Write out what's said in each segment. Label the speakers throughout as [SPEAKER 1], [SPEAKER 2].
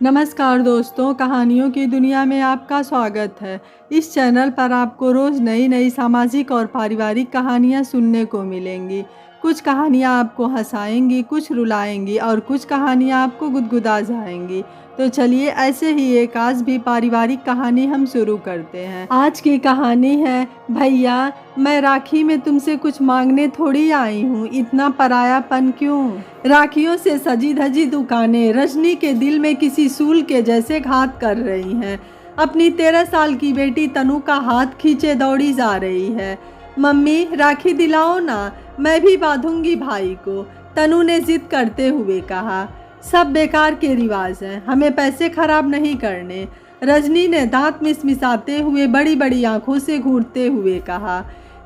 [SPEAKER 1] नमस्कार दोस्तों, कहानियों की दुनिया में आपका स्वागत है। इस चैनल पर आपको रोज़ नई नई सामाजिक और पारिवारिक कहानियाँ सुनने को मिलेंगी। कुछ कहानियाँ आपको हंसाएंगी, कुछ रुलाएंगी और कुछ कहानियाँ आपको गुदगुदा जाएंगी। तो चलिए ऐसे ही एक आज भी पारिवारिक कहानी हम शुरू करते हैं। आज की कहानी है, भैया मैं राखी में तुमसे कुछ मांगने थोड़ी आई हूँ, इतना परायापन क्यों। राखियों से सजी धजी दुकानें रजनी के दिल में किसी सूल के जैसे घात कर रही हैं। अपनी 13 साल की बेटी तनु का हाथ खींचे दौड़ी जा रही है। मम्मी राखी दिलाओ ना, मैं भी बांधूंगी भाई को, तनु ने जिद करते हुए कहा। सब बेकार के रिवाज हैं, हमें पैसे खराब नहीं करने, रजनी ने दांत मिसमिसाते हुए बड़ी बड़ी आंखों से घूरते हुए कहा।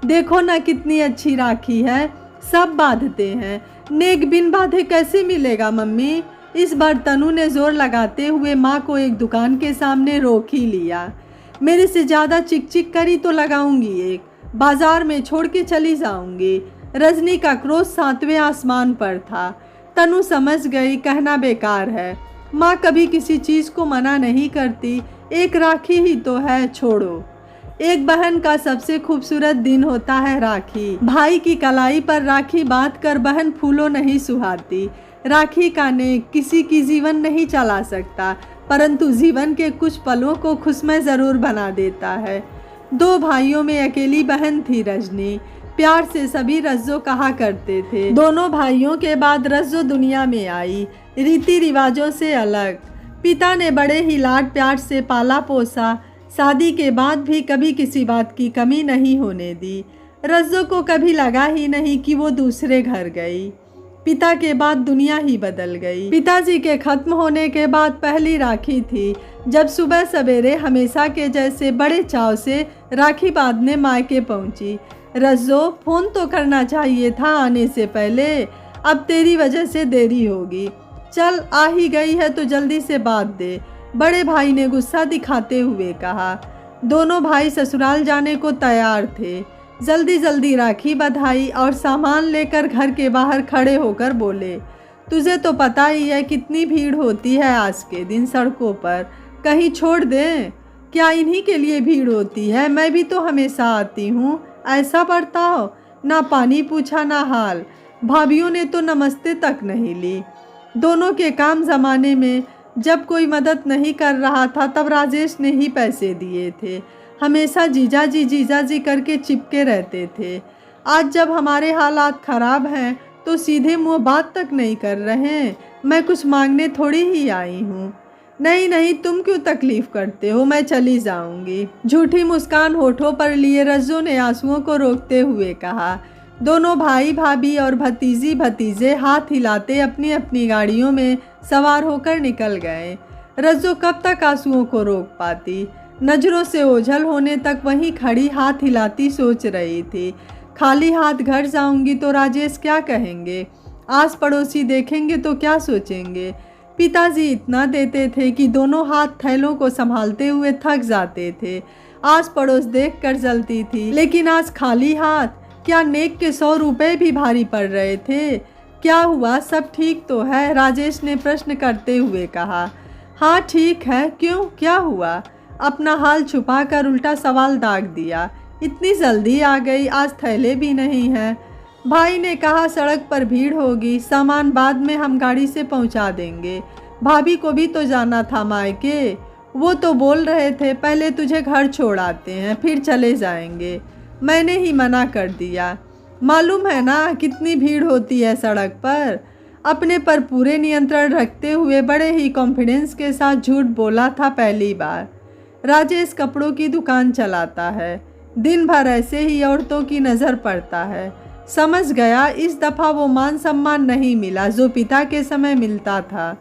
[SPEAKER 1] देखो ना कितनी अच्छी राखी है, सब बांधते हैं, नेक बिन बांधे कैसे मिलेगा मम्मी। इस बार तनु ने जोर लगाते हुए माँ को एक दुकान के सामने रोक ही लिया। मेरे से ज़्यादा चिक चिक करी तो लगाऊंगी एक, बाजार में छोड़ के चली जाऊंगी। रजनी का क्रोध 7वें आसमान पर था। तनु समझ गई कहना बेकार है, माँ कभी किसी चीज़ को मना नहीं करती, एक राखी ही तो है, छोड़ो। एक बहन का सबसे खूबसूरत दिन होता है राखी। भाई की कलाई पर राखी बांधकर बहन फूलों नहीं सुहाती। राखी का नेक किसी की जीवन नहीं चला सकता, परंतु जीवन के कुछ पलों को खुशमय ज़रूर बना देता है। 2 भाइयों में अकेली बहन थी रजनी। प्यार से सभी रज्जो कहा करते थे। दोनों भाइयों के बाद रज्जो दुनिया में आई, रीति रिवाजों से अलग। पिता ने बड़े ही लाड प्यार से पाला पोसा, शादी के बाद भी कभी किसी बात की कमी नहीं होने दी। रज्जो को कभी लगा ही नहीं कि वो दूसरे घर गई। पिता के बाद दुनिया ही बदल गई। पिताजी के खत्म होने के बाद पहली राखी थी जब सुबह सवेरे हमेशा के जैसे बड़े चाव से राखी बांधने मायके पहुंची। रज्जो फोन तो करना चाहिए था आने से पहले, अब तेरी वजह से देरी होगी। चल आ ही गई है तो जल्दी से बांध दे, बड़े भाई ने गुस्सा दिखाते हुए कहा। दोनों भाई ससुराल जाने को तैयार थे। जल्दी जल्दी राखी बंधाई और सामान लेकर घर के बाहर खड़े होकर बोले, तुझे तो पता ही है कितनी भीड़ होती है आज के दिन सड़कों पर, कहीं छोड़ दें क्या, इन्हीं के लिए भीड़ होती है, मैं भी तो हमेशा आती हूँ। ऐसा बर्ताव, ना पानी पूछा ना हाल। भाभीियों ने तो नमस्ते तक नहीं ली। दोनों के काम ज़माने में जब कोई मदद नहीं कर रहा था तब राजेश ने ही पैसे दिए थे। हमेशा जीजा जी करके चिपके रहते थे। आज जब हमारे हालात ख़राब हैं तो सीधे मुंह बात तक नहीं कर रहे। मैं कुछ मांगने थोड़ी ही आई हूँ। नहीं नहीं, तुम क्यों तकलीफ़ करते हो, मैं चली जाऊंगी। झूठी मुस्कान होठों पर लिए रज्जो ने आंसुओं को रोकते हुए कहा। दोनों भाई भाभी और भतीजी भतीजे हाथ हिलाते अपनी अपनी गाड़ियों में सवार होकर निकल गए। रज्जो कब तक आंसुओं को रोक पाती। नज़रों से ओझल होने तक वहीं खड़ी हाथ हिलाती सोच रही थी। खाली हाथ घर जाऊंगी तो राजेश क्या कहेंगे, आस पड़ोसी देखेंगे तो क्या सोचेंगे। पिताजी इतना देते थे कि दोनों हाथ थैलों को संभालते हुए थक जाते थे। आस पड़ोस देखकर जलती थी, लेकिन आज खाली हाथ, क्या नेक के 100 रुपए भी भारी पड़ रहे थे। क्या हुआ, सब ठीक तो है, राजेश ने प्रश्न करते हुए कहा। हाँ ठीक है, क्यों क्या हुआ, अपना हाल छुपाकर उल्टा सवाल दाग दिया। इतनी जल्दी आ गई, आज थैले भी नहीं हैं। भाई ने कहा सड़क पर भीड़ होगी, सामान बाद में हम गाड़ी से पहुंचा देंगे। भाभी को भी तो जाना था मायके, वो तो बोल रहे थे पहले तुझे घर छोड़ आते हैं फिर चले जाएंगे। मैंने ही मना कर दिया, मालूम है ना कितनी भीड़ होती है सड़क पर। अपने पर पूरे नियंत्रण रखते हुए बड़े ही कॉन्फिडेंस के साथ झूठ बोला था पहली बार। राजेश कपड़ों की दुकान चलाता है, दिन भर ऐसे ही औरतों की नज़र पड़ता है। समझ गया इस दफ़ा वो मान सम्मान नहीं मिला जो पिता के समय मिलता था।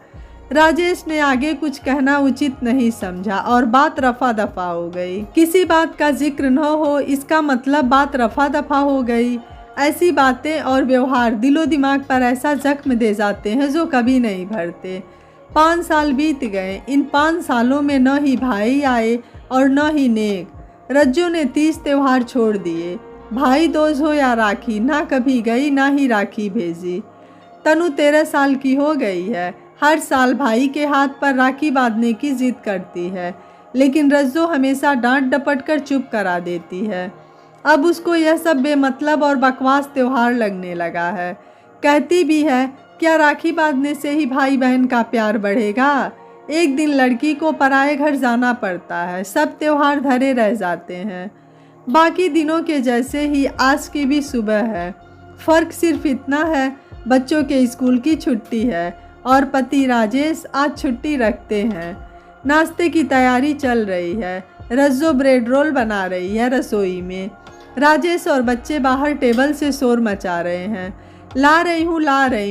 [SPEAKER 1] राजेश ने आगे कुछ कहना उचित नहीं समझा और बात रफा दफा हो गई। किसी बात का जिक्र न हो इसका मतलब बात रफा दफा हो गई। ऐसी बातें और व्यवहार दिलो दिमाग पर ऐसा जख्म दे जाते हैं जो कभी नहीं भरते। 5 साल बीत गए। इन 5 सालों में न ही भाई आए और न ही नेक। रज्जो ने 30 त्यौहार छोड़ दिए। भाई दोज हो या राखी, ना कभी गई ना ही राखी भेजी। तनु 13 साल की हो गई है। हर साल भाई के हाथ पर राखी बांधने की जिद करती है, लेकिन रज्जो हमेशा डांट डपट कर चुप करा देती है। अब उसको यह सब बेमतलब और बकवास त्योहार लगने लगा है। कहती भी है, क्या राखी बांधने से ही भाई बहन का प्यार बढ़ेगा? एक दिन लड़की को पराए घर जाना पड़ता है, सब त्योहार धरे रह जाते हैं। बाकी दिनों के जैसे ही आज की भी सुबह है। फ़र्क सिर्फ इतना है, बच्चों के स्कूल की छुट्टी है और पति राजेश आज छुट्टी रखते हैं। नाश्ते की तैयारी चल रही है। रज्जो ब्रेड रोल बना रही है रसोई में। राजेश और बच्चे बाहर टेबल से शोर मचा रहे हैं। ला रही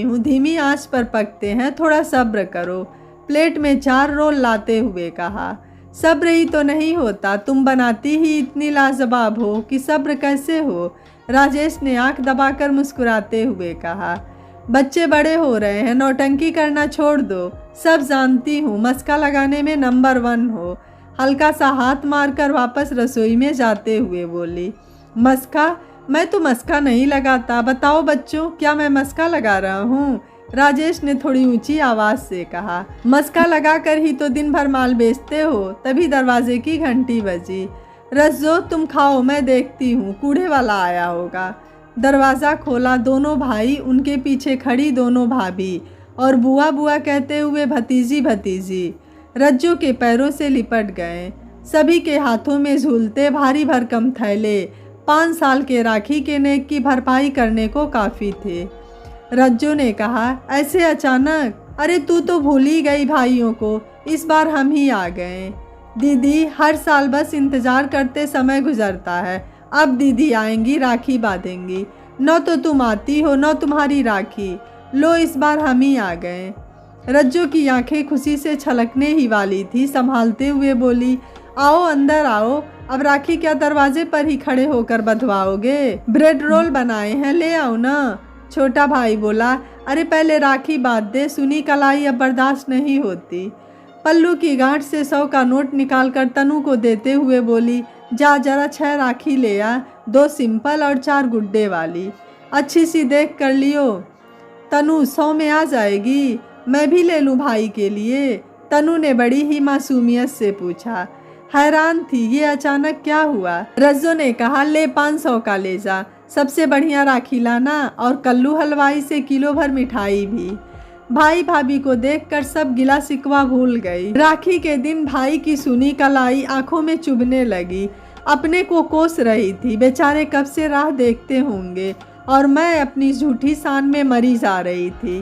[SPEAKER 1] हूँ, धीमी आंच पर पकते हैं, थोड़ा सब्र करो। प्लेट में 4 रोल लाते हुए कहा। सब्र ही तो नहीं होता, तुम बनाती ही इतनी लाजवाब हो कि सब्र कैसे हो? राजेश ने आंख दबाकर मुस्कुराते हुए कहा। बच्चे बड़े हो रहे हैं, नौटंकी करना छोड़ दो। सब जानती हूँ, मस्का लगाने में नंबर 1 हो। हल्का सा हाथ मारकर वापस रसोई में जाते हुए बोली। मस्का? मैं तो मस्का नहीं लगाता। बताओ बच्चों, क्या मैं मस्का लगा रहा हूँ? राजेश ने थोड़ी ऊंची आवाज़ से कहा। मस्का लगाकर ही तो दिन भर माल बेचते हो। तभी दरवाजे की घंटी बजी। रज्जो, तुम खाओ, मैं देखती हूँ, कूड़े वाला आया होगा। दरवाज़ा खोला। दोनों भाई, उनके पीछे खड़ी दोनों भाभी और बुआ बुआ कहते हुए भतीजी भतीजी रज्जो के पैरों से लिपट गए। सभी के हाथों में झूलते भारी भरकम थैले 5 साल के राखी के नेक की भरपाई करने को काफ़ी थे। रज्जो ने कहा, ऐसे अचानक? अरे तू तो भूल ही गई भाइयों को, इस बार हम ही आ गए। दीदी, हर साल बस इंतज़ार करते समय गुजरता है। अब दीदी आएंगी, राखी बांधेंगी। न तो तुम आती हो, न तुम्हारी राखी। लो, इस बार हम ही आ गए। रज्जो की आंखें खुशी से छलकने ही वाली थी। संभालते हुए बोली, आओ अंदर आओ। अब राखी क्या दरवाजे पर ही खड़े होकर बंधवाओगे? ब्रेड रोल बनाए हैं, ले आओ ना। छोटा भाई बोला, अरे पहले राखी बांध दे, सुनी कलाई अब बर्दाश्त नहीं होती। पल्लू की गांठ से 100 का नोट निकालकर तनु को देते हुए बोली, जा जरा 6 राखी ले आ, 2 सिंपल और 4 गुड्डे वाली। अच्छी सी देख कर लियो। तनु 100 में आ जाएगी? मैं भी ले लूँ भाई के लिए? तनु ने बड़ी ही मासूमियत से पूछा। हैरान थी, ये अचानक क्या हुआ? रज्जो ने कहा, ले 500 का ले जा, सबसे बढ़िया राखी लाना और कल्लू हलवाई से किलो भर मिठाई भी। भाई भाभी को देखकर सब गिला शिकवा भूल गई। राखी के दिन भाई की सुनी कलाई आंखों में चुभने लगी। अपने को कोस रही थी, बेचारे कब से राह देखते होंगे और मैं अपनी झूठी शान में मरी जा रही थी।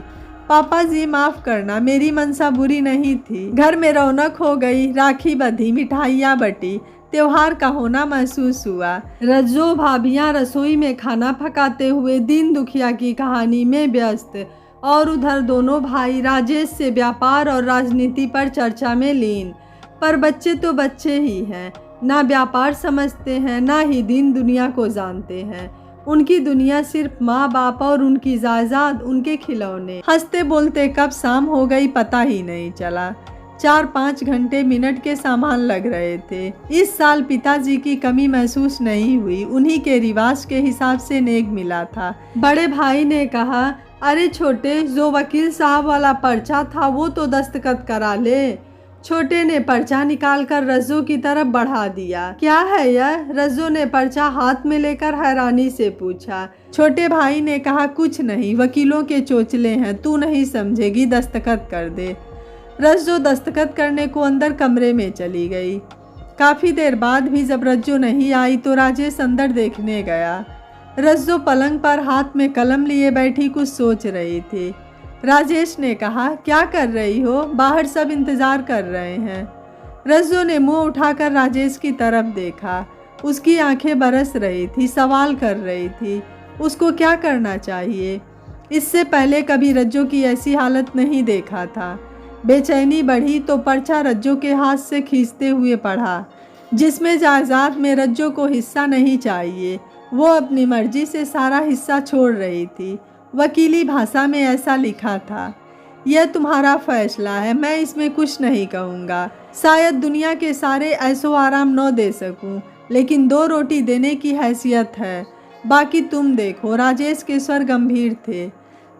[SPEAKER 1] पापा जी माफ़ करना, मेरी मनसा बुरी नहीं थी। घर में रौनक हो गई, राखी बंधी, मिठाइयाँ बटी, त्योहार का होना महसूस हुआ। रज्जो भाभियाँ रसोई में खाना पकाते हुए दीन दुखिया की कहानी में व्यस्त और उधर दोनों भाई राजेश से व्यापार और राजनीति पर चर्चा में लीन। पर बच्चे तो बच्चे ही हैं, ना व्यापार समझते हैं, ना ही दीन दुनिया को जानते हैं। उनकी दुनिया सिर्फ माँ बाप और उनकी जायदाद, उनके खिलौने। हंसते बोलते कब शाम हो गई पता ही नहीं चला। 4-5 घंटे मिनट के सामान लग रहे थे। इस साल पिताजी की कमी महसूस नहीं हुई, उन्हीं के रिवाज के हिसाब से नेक मिला था। बड़े भाई ने कहा, अरे छोटे, जो वकील साहब वाला पर्चा था वो तो दस्तखत करा ले। छोटे ने पर्चा निकालकर रज्जो की तरफ बढ़ा दिया। क्या है यह? रज्जो ने पर्चा हाथ में लेकर हैरानी से पूछा। छोटे भाई ने कहा, कुछ नहीं, वकीलों के चोचले हैं, तू नहीं समझेगी, दस्तखत कर दे। रज्जो दस्तखत करने को अंदर कमरे में चली गई। काफ़ी देर बाद भी जब रज्जो नहीं आई तो राजेश अंदर देखने गया। रज्जो पलंग पर हाथ में कलम लिए बैठी कुछ सोच रही थी। राजेश ने कहा, क्या कर रही हो? बाहर सब इंतज़ार कर रहे हैं। रज्जो ने मुंह उठाकर राजेश की तरफ देखा। उसकी आंखें बरस रही थी, सवाल कर रही थी, उसको क्या करना चाहिए। इससे पहले कभी रज्जो की ऐसी हालत नहीं देखा था। बेचैनी बढ़ी तो पर्चा रज्जो के हाथ से खींचते हुए पढ़ा, जिसमें जायदाद में रज्जो को हिस्सा नहीं चाहिए। वो अपनी मर्जी से सारा हिस्सा छोड़ रही थी। वकीली भाषा में ऐसा लिखा था, यह तुम्हारा फैसला है, मैं इसमें कुछ नहीं कहूँगा। शायद दुनिया के सारे ऐसो आराम न दे सकूँ, लेकिन 2 रोटी देने की हैसियत है, बाकी तुम देखो। राजेश के स्वर गंभीर थे।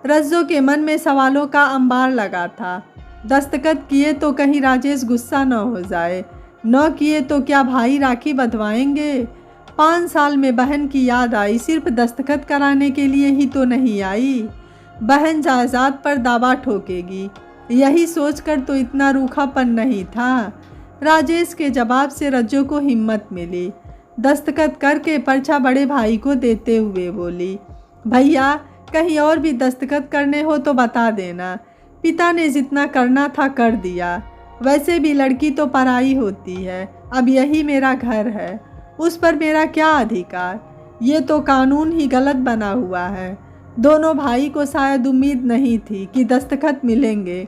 [SPEAKER 1] रज्जो के मन में सवालों का अंबार लगा था। दस्तखत किए तो कहीं राजेश गुस्सा न हो जाए, न किए तो क्या भाई राखी बंधवाएंगे। 5 साल में बहन की याद आई, सिर्फ दस्तखत कराने के लिए ही तो नहीं आई। बहन जायदाद पर दावा ठोकेगी, यही सोचकर तो इतना रूखापन नहीं था। राजेश के जवाब से रज्जो को हिम्मत मिली। दस्तखत करके पर्चा बड़े भाई को देते हुए बोली, भैया कहीं और भी दस्तखत करने हो तो बता देना। पिता ने जितना करना था कर दिया। वैसे भी लड़की तो पराई होती है, अब यही मेरा घर है, उस पर मेरा क्या अधिकार। ये तो कानून ही गलत बना हुआ है। दोनों भाई को शायद उम्मीद नहीं थी कि दस्तखत मिलेंगे।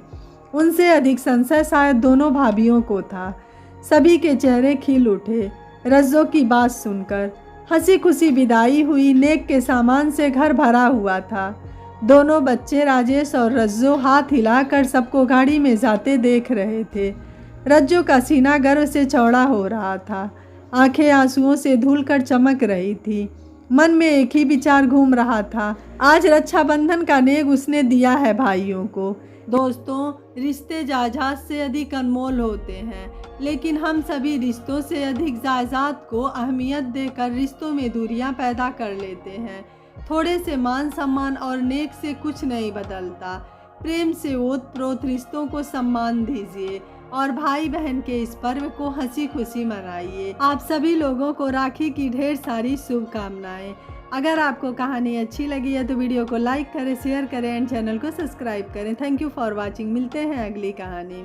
[SPEAKER 1] उनसे अधिक संशय शायद दोनों भाभियों को था। सभी के चेहरे खिल उठे। रज्जो की बात सुनकर हंसी खुशी विदाई हुई। नेक के सामान से घर भरा हुआ था। दोनों बच्चे राजेश और रज्जो हाथ हिलाकर सबको गाड़ी में जाते देख रहे थे। रज्जो का सीना गर्व से चौड़ा हो रहा था, आंखें आंसुओं से धुलकर चमक रही थी। मन में एक ही विचार घूम रहा था, आज रक्षाबंधन का नेग उसने दिया है भाइयों को। दोस्तों, रिश्ते जायदाद से अधिक अनमोल होते हैं, लेकिन हम सभी रिश्तों से अधिक जायदाद को अहमियत देकर रिश्तों में दूरियां पैदा कर लेते हैं। थोड़े से मान सम्मान और नेक से कुछ नहीं बदलता। प्रेम से ओत प्रोत रिश्तों को सम्मान दीजिए और भाई बहन के इस पर्व को हंसी खुशी मनाइए। आप सभी लोगों को राखी की ढेर सारी शुभकामनाएं। अगर आपको कहानी अच्छी लगी है तो वीडियो को लाइक करें, शेयर करें एंड चैनल को सब्सक्राइब करें। Thank you for watching. मिलते हैं अगली कहानी।